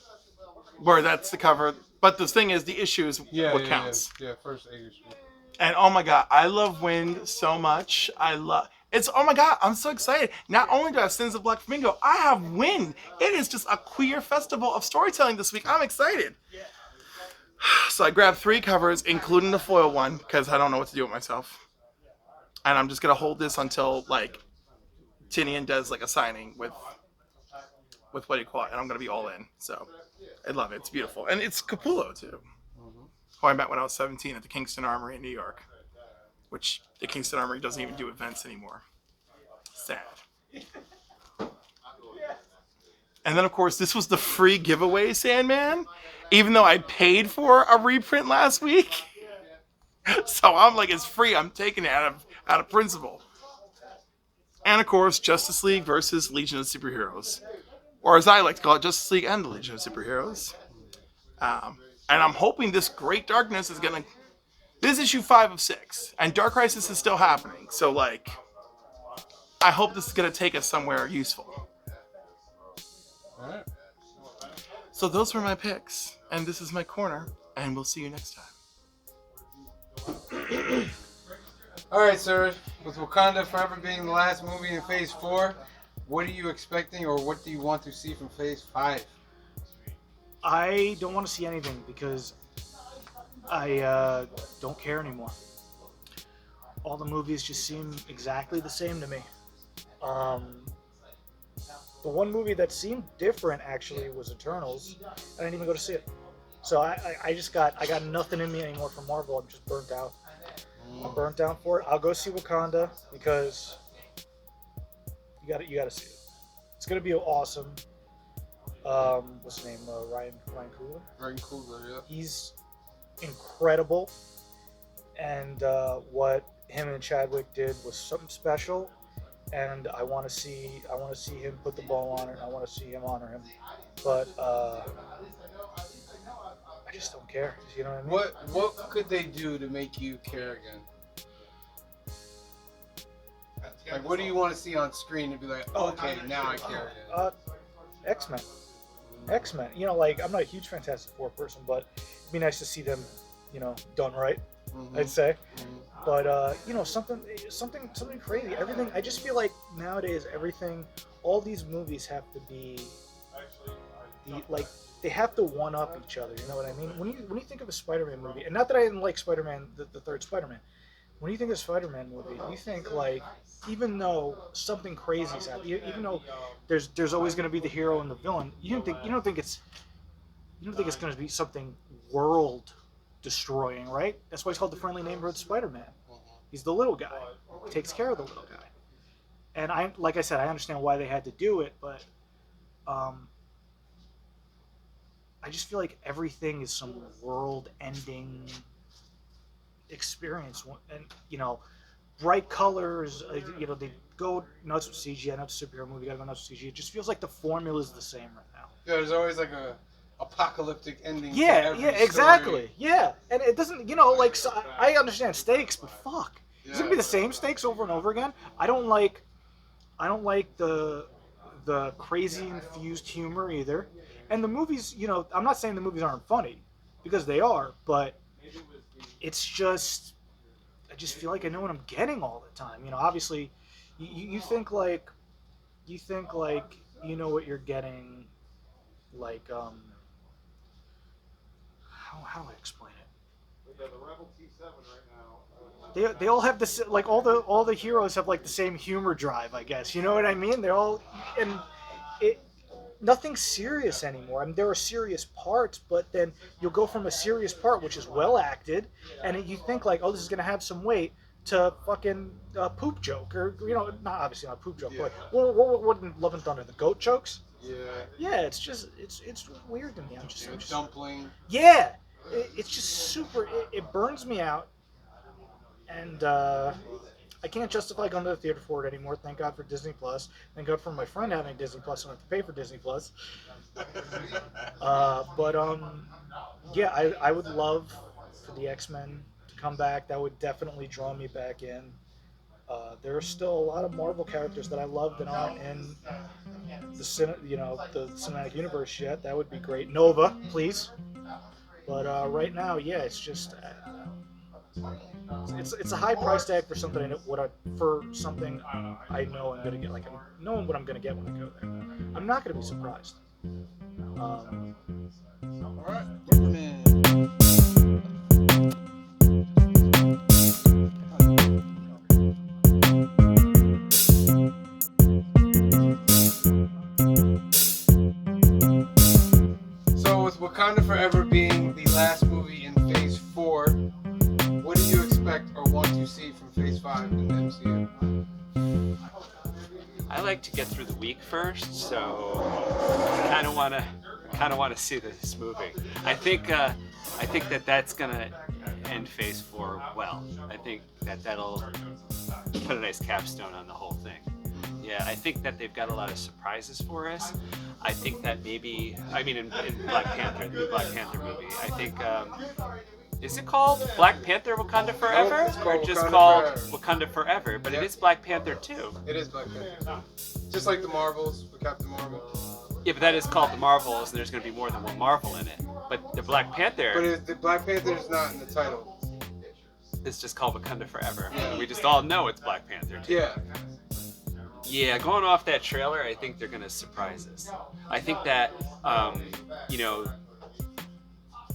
Where that's the cover. But the thing is, the issue is what counts. Yeah, first 8 issue. And oh my god, I love Wind so much. Oh my god, I'm so excited. Not only do I have Sins of Black Flamingo, I have Wind. It is just a queer festival of storytelling this week. I'm excited. So I grabbed 3 covers, including the foil one, because I don't know what to do with myself. And I'm just going to hold this until, like, Tinian does, like, a signing with what do you call it? And I'm going to be all in. So I love it. It's beautiful. And it's Capullo, too. Who I met when I was 17 at the Kingston Armory in New York. Which the Kingston Armory doesn't even do events anymore. Sad. And then, of course, this was the free giveaway Sandman. Even though I paid for a reprint last week. So I'm like, it's free. I'm taking it out of principle. And, of course, Justice League versus Legion of Superheroes. Or as I like to call it, Justice League and the Legion of Superheroes. And I'm hoping this Great Darkness is going to... This is issue 5 of 6. And Dark Crisis is still happening. So, like, I hope this is going to take us somewhere useful. Alright. So those were my picks. And this is my corner. And we'll see you next time. Alright, sir. With Wakanda Forever being the last movie in Phase 4, what are you expecting or what do you want to see from Phase 5? I don't want to see anything because I don't care anymore. All the movies just seem exactly the same to me. The one movie that seemed different actually was Eternals. I didn't even go to see it. So I got nothing in me anymore from Marvel. I'm just burnt out. I'm burnt out for it. I'll go see Wakanda because you gotta see it. It's gonna be awesome. What's his name? Ryan Coogler. Ryan Coogler, yeah. He's incredible, and what him and Chadwick did was something special. And I want to see him put the ball on it. And I want to see him honor him, but I just don't care. You know what I mean? What could they do to make you care again? Like, what do you want to see on screen to be like, okay, now I care again? X-Men. X-Men. You know, like, I'm not a huge Fantastic Four person, but it'd be nice to see them, done right. I'd say. But something crazy. Everything. I just feel like nowadays all these movies have to be they have to one up each other. You know what I mean? When you think of a Spider-Man movie, and not that I didn't like Spider-Man, the third Spider-Man. When you think of a Spider-Man movie, you think like, even though something crazy is happening, even though there's always going to be the hero and the villain, you don't think it's going to be something world destroying, right? That's why he's called the friendly neighborhood Spider-Man. He's the little guy. He takes care of the little guy. And like I said, I understand why they had to do it, but I just feel like everything is some world-ending experience, and bright colors. They go nuts with CGI. Nuts superhero movie. Gotta go nuts with CGI. It just feels like the formula is the same right now. Yeah, there's always like a apocalyptic ending. Yeah, to every exactly. story. Yeah, and it doesn't. So I understand stakes, but fuck, it's gonna be the same stakes over and over again. I don't like the crazy infused humor either. And the movies, I'm not saying the movies aren't funny, because they are, but it's just, I just feel like I know what I'm getting all the time. Obviously, you think like you know what you're getting, like, how do I explain it? They all have this, like, all the heroes have like the same humor drive, I guess. You know what I mean? They're all, and nothing serious anymore. I mean, there are serious parts, but then you'll go from a serious part, which is well acted, and you think like, oh, this is gonna have some weight, to fucking poop joke, or not obviously not a poop joke, but what in Love and Thunder, the goat jokes? Yeah. Yeah, it's just it's weird to me. I'm just dumpling. yeah, it's just super. It burns me out, and I can't justify going to the theater for it anymore. Thank God for Disney Plus. Thank God for my friend having Disney Plus. I don't have to pay for Disney Plus. Yeah, I would love for the X-Men to come back. That would definitely draw me back in. There are still a lot of Marvel characters that I love that aren't in the the cinematic universe yet. That would be great. Nova, please. But right now, yeah, it's just it's a high price tag for something for something I know I'm gonna get. Like knowing what I'm gonna get when I go there, I'm not gonna be surprised. All right. So with Wakanda Forever being the last movie in Phase 4, what do you expect or want to see from Phase 5 in the MCU? I like to get through the week first, so I kind of want to see this movie. I think that that's gonna end Phase 4 well. I think that that'll put a nice capstone on the whole thing. Yeah, I think that they've got a lot of surprises for us. I think that maybe, in Black Panther, the new Black Panther movie, I think, is it called Black Panther Wakanda Forever? It's called or just Wakanda called Forever. Wakanda Forever, but Yep. it is Black Panther too. It is Black Panther. Just like the Marvels with Captain Marvel. Yeah, but that is called the Marvels, and there's going to be more than one Marvel in it. But the Black Panther But the Black Panther is not in the title. is just called Wakanda Forever. Yeah. We just all know it's Black Panther too. Yeah. Yeah, going off that trailer, I think they're going to surprise us. I think that,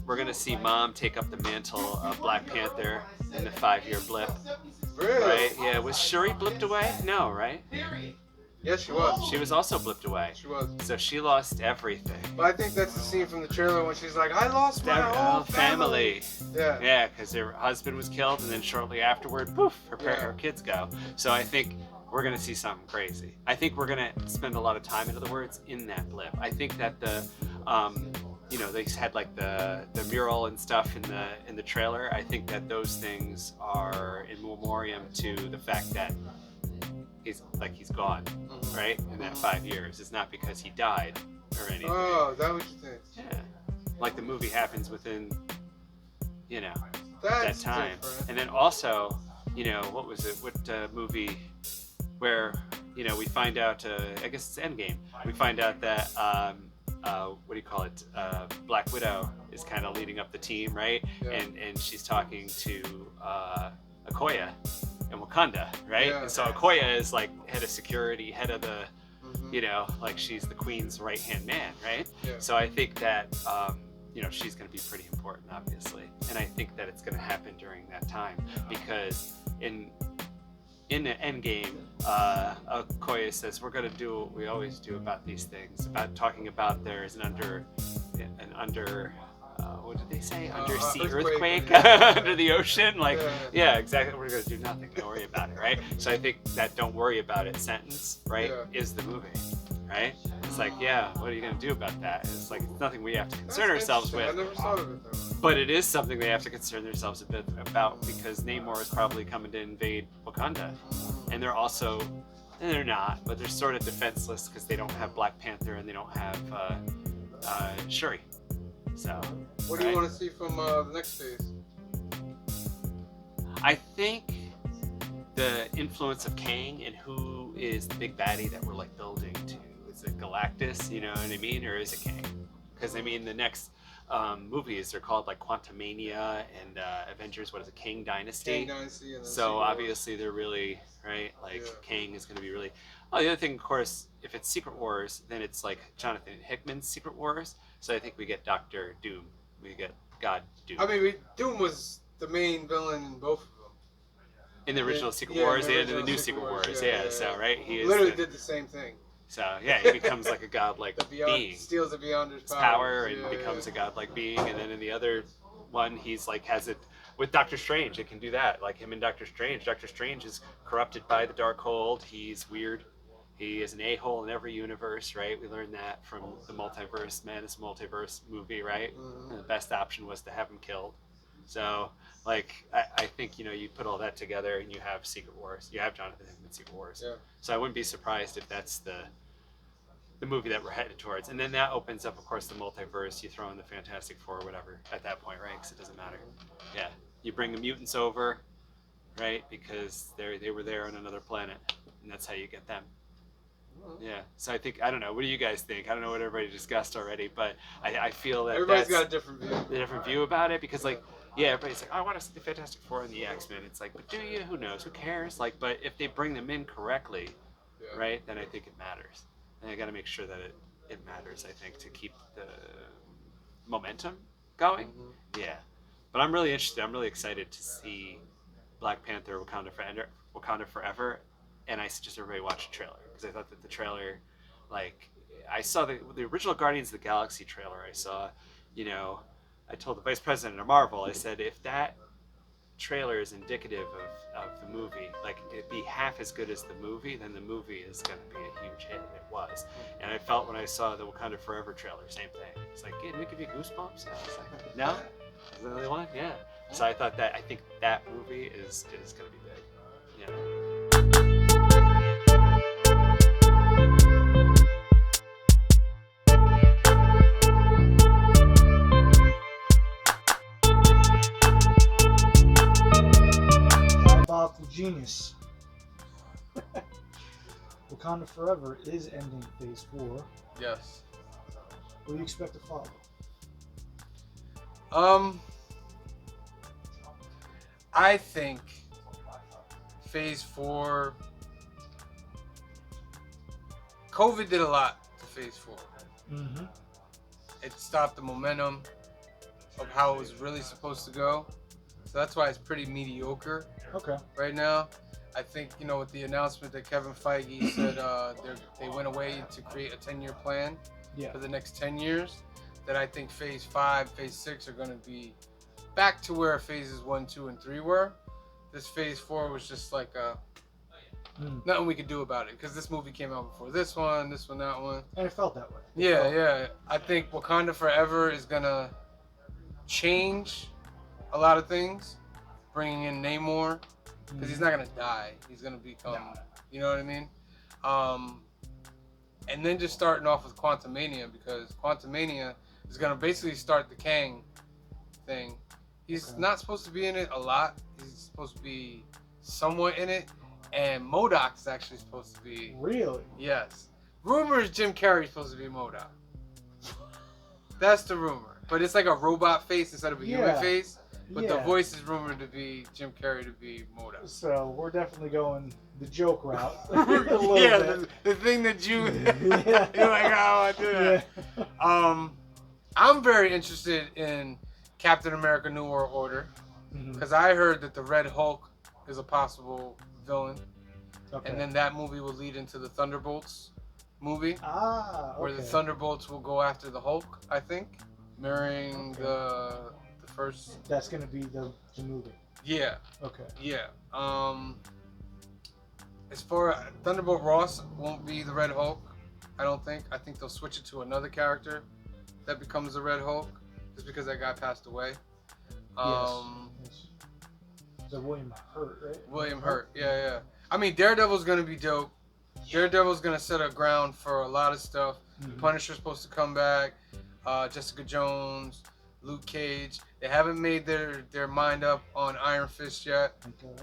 we're going to see Mom take up the mantle of Black Panther in the 5-year blip. Really? Right? Yeah, was Shuri blipped away? No, right? Yes, she was. She was also blipped away. She was. So she lost everything. But I think that's the scene from the trailer when she's like, I lost my whole family. Yeah. Yeah, because her husband was killed, and then shortly afterward, poof, her kids go. So I think we're going to see something crazy. I think we're going to spend a lot of time, in other words, in that blip. I think that they had like the mural and stuff in the trailer. I think that those things are in memoriam to the fact that he's gone, right? In that 5 years. It's not because he died or anything. Oh, is that what you think? Yeah. Like the movie happens within, that That's time. different. And then also, what was it? What movie where, we find out, I guess it's Endgame. We find out that, Black Widow is kind of leading up the team, right? Yeah. And she's talking to Okoye in Wakanda, right? Yeah. And so Okoye is like head of security, head of the, she's the queen's right-hand man, right? Yeah. So I think that, she's going to be pretty important, obviously. And I think that it's going to happen during that time because in the end game, Okoye says, we're going to do what we always do about these things, about talking about there is an under what did they say? Undersea earthquake under the ocean? Like, yeah, exactly. We're going to do nothing. Don't worry about it, right? So I think that don't worry about it sentence, right, is the movie, right? It's like, yeah, what are you going to do about that? It's like, it's nothing we have to concern ourselves with. I never thought of it that way. But it is something they have to concern themselves a bit about because Namor is probably coming to invade Wakanda. And they're also, and they're not, but they're sort of defenseless because they don't have Black Panther and they don't have Shuri. So, what do you want to see from the next phase? I think the influence of Kang and who is the big baddie that we're like building to. Is it Galactus, you know what I mean? Or is it Kang? Because the next movies are called like Quantumania and Avengers, what is it, Kang Dynasty? Kang Dynasty and then so obviously they're really, right, like Kang is going to be really... Oh, the other thing, of course, if it's Secret Wars, then it's like Jonathan Hickman's Secret Wars. So I think we get Dr. Doom. We get God Doom. I mean, Doom was the main villain in both of them. In the original Secret Wars and in the new Secret Wars, yeah. So, right? He is literally did the same thing. So yeah, he becomes like a godlike The Beyond being. steals the Beyonder's Power and Yeah, becomes yeah. a godlike being, and then in the other one he's like has it with Doctor Strange. It can do that, like him and Doctor Strange. Doctor Strange is corrupted by the Darkhold. He's weird. He is an a-hole in every universe, right? We learned that from the Madness Multiverse movie, right? And the best option was to have him killed. So, like, I think, you put all that together and you have Secret Wars. You have Jonathan Hickman's Secret Wars. Yeah. So I wouldn't be surprised if that's the movie that we're headed towards. And then that opens up, of course, the multiverse. You throw in the Fantastic Four or whatever at that point, right? Because it doesn't matter. Yeah. You bring the mutants over, right? Because they were there on another planet. And that's how you get them. Yeah. So I don't know. What do you guys think? I don't know what everybody discussed already, but I feel that Everybody's that's got a different view. a different view about it, because like, yeah, everybody's like, I want to see the Fantastic Four and the X-Men. It's like, but do you? Who knows? Who cares? Like, but if they bring them in correctly, right, then I think it matters. And I got to make sure that it matters, I think, to keep the momentum going. Yeah. But I'm really interested. I'm really excited to see Black Panther Wakanda Forever. And I suggest everybody watch the trailer, because I thought that the trailer, like, I saw the original Guardians of the Galaxy trailer. I saw, I told the vice president of Marvel, I said, if that trailer is indicative of the movie, like it be half as good as the movie, then the movie is going to be a huge hit, and it was. And I felt when I saw the Wakanda Forever trailer, same thing. It's like, didn't it give you goosebumps? And I was like, no? Is that the only one? Yeah. So I think that movie is going to be big. Yeah. Diabolical genius. Wakanda Forever is ending Phase 4. Yes. What do you expect to follow? I think Phase 4. COVID did a lot to Phase 4. Mm-hmm. It stopped the momentum of how it was really supposed to go. So that's why it's pretty mediocre. Okay. Right now. I think, with the announcement that Kevin Feige said they went away to create a 10-year plan for the next 10 years, that I think Phase 5, Phase 6 are going to be back to where Phases 1, 2, and 3 were. This Phase 4 was just like nothing we could do about it, because this movie came out before this one, that one. And it felt that way. Yeah. I think Wakanda Forever is going to change a lot of things, bringing in Namor, because he's not going to die. He's going to become, you know what I mean? And then just starting off with Quantumania, because Quantumania is going to basically start the Kang thing. He's not supposed to be in it a lot. He's supposed to be somewhat in it. And MODOK is actually supposed to be. Really? Yes. Rumor is Jim Carrey's supposed to be MODOK. That's the rumor. But it's like a robot face instead of a human face. But the voice is rumored to be Jim Carrey to be MODOK. So we're definitely going the joke route. The thing that you you're like, oh, I do that. Yeah. I'm very interested in Captain America: New World Order, because I heard that the Red Hulk is a possible villain, and then that movie will lead into the Thunderbolts movie, where the Thunderbolts will go after the Hulk. I think, mirroring the first. That's gonna be the movie. Yeah. Okay. Yeah. As far Thunderbolt Ross won't be the Red Hulk, I don't think. I think they'll switch it to another character that becomes the Red Hulk, just because that guy passed away. Yes. So William Hurt, right? William Hurt. Yeah. I mean, Daredevil's gonna be dope. Daredevil's gonna set a ground for a lot of stuff. Punisher's supposed to come back. Jessica Jones. Luke Cage. They haven't made their mind up on Iron Fist yet.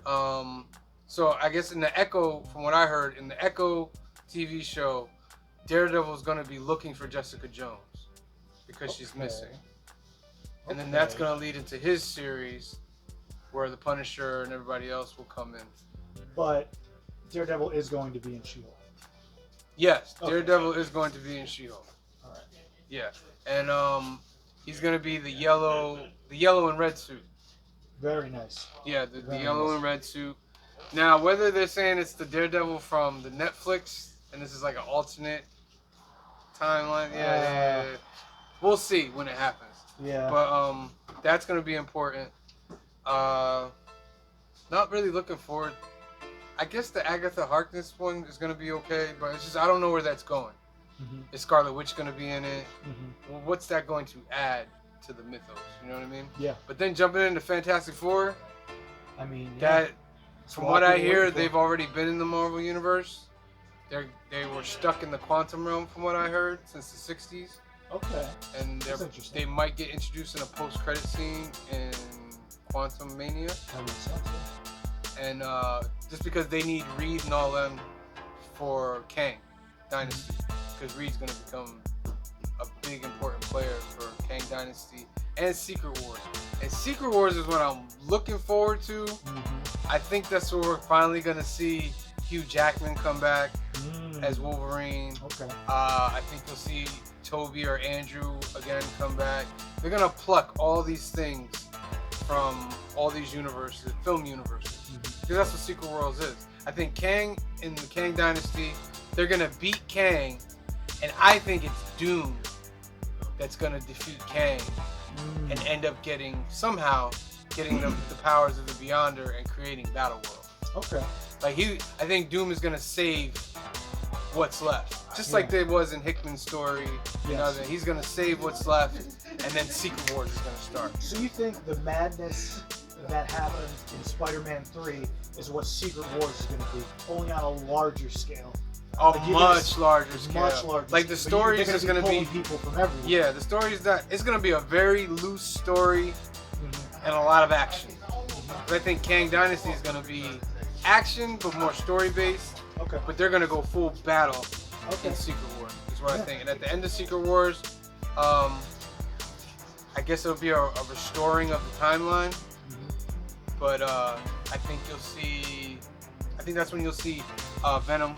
So I guess in the Echo, from what I heard, in the Echo TV show, Daredevil's going to be looking for Jessica Jones because she's missing. And then that's going to lead into his series where the Punisher and everybody else will come in. But Daredevil is going to be in She-Hulk. Yes, Daredevil is going to be in She-Hulk. All right. Yeah. And he's going to be the yellow and red suit. Very nice. Yeah, the yellow and red suit. Now, whether they're saying it's the Daredevil from the Netflix and this is like an alternate timeline. Yeah. We'll see when it happens. Yeah. But that's gonna be important. Not really looking forward. I guess the Agatha Harkness one is gonna be okay, but it's just I don't know where that's going. Is Scarlet Witch gonna be in it? Well, what's that going to add to the mythos? You know what I mean? Yeah. But then jumping into Fantastic Four, I mean, that That's from what what I people hear, waiting for. they've already been in the Marvel universe. They were stuck in the quantum realm, from what I heard, since the '60s. Okay. And That's interesting. they might get introduced in a post-credit scene in Quantum Mania. That makes sense. Yeah. And just because they need Reed and all them for Kang Dynasty, because Reed's gonna become a big important player for Kang Dynasty and Secret Wars. And Secret Wars is what I'm looking forward to. I think that's where we're finally gonna see Hugh Jackman come back as Wolverine. Okay. I think you'll see Toby or Andrew again come back. They're gonna pluck all these things from all these universes, film universes, because that's what Secret Wars is. I think Kang in the Kang Dynasty, they're gonna beat Kang, and I think it's Doom that's gonna defeat Kang and end up somehow getting them the powers of the Beyonder and creating Battle World. Okay. Like I think Doom is gonna save what's left, just like there was in Hickman's story. You know, that he's gonna save what's left, and then Secret Wars is gonna start. So you think the madness that happened in Spider-Man 3 is what Secret Wars is going to be, only on a larger scale? Much larger scale. Much larger. Like the scale. story is gonna be people from everywhere. Yeah, the story is not. It's gonna be a very loose story and a lot of action. But I think Kang Dynasty is gonna be action, but more story based. Okay. But they're gonna go full battle in Secret Wars. Is what I think. And at the end of Secret Wars, I guess it'll be a restoring of the timeline. But I think you'll see. I think that's when you'll see Venom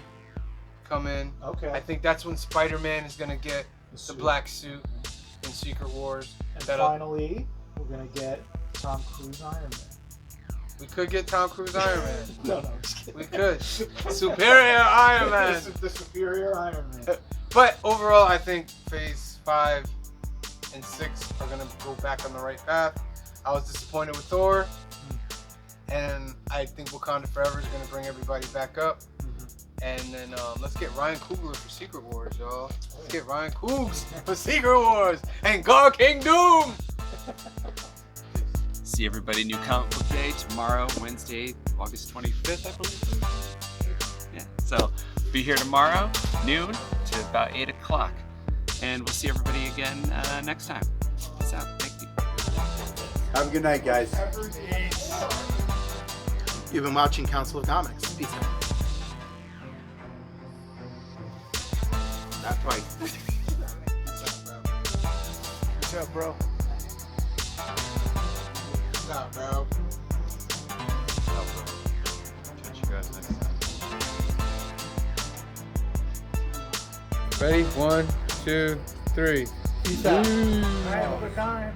come in. Okay. I think that's when Spider-Man is gonna get the black suit in Secret Wars. And finally, we're going to get Tom Cruise Iron Man. We could get Tom Cruise Iron Man. No, I'm just kidding. We could. Superior Iron Man. The superior Iron Man. But overall, I think Phase 5 and 6 are gonna go back on the right path. I was disappointed with Thor, and I think Wakanda Forever is gonna bring everybody back up. And then let's get Ryan Coogler for Secret Wars, y'all. Let's get Ryan Coogs for Secret Wars and Gar King Doom. See everybody New Comic Book Day tomorrow, Wednesday, August 25th, I believe. Yeah, so be here tomorrow, noon to about 8 o'clock. And we'll see everybody again next time. Peace out. Thank you. Have a good night, guys. You've been watching Council of Comics. Peace out. That's right. What's up, bro? What's up, bro? Catch you guys next time. Ready? 1, 2, 3. Peace out. Have a good time.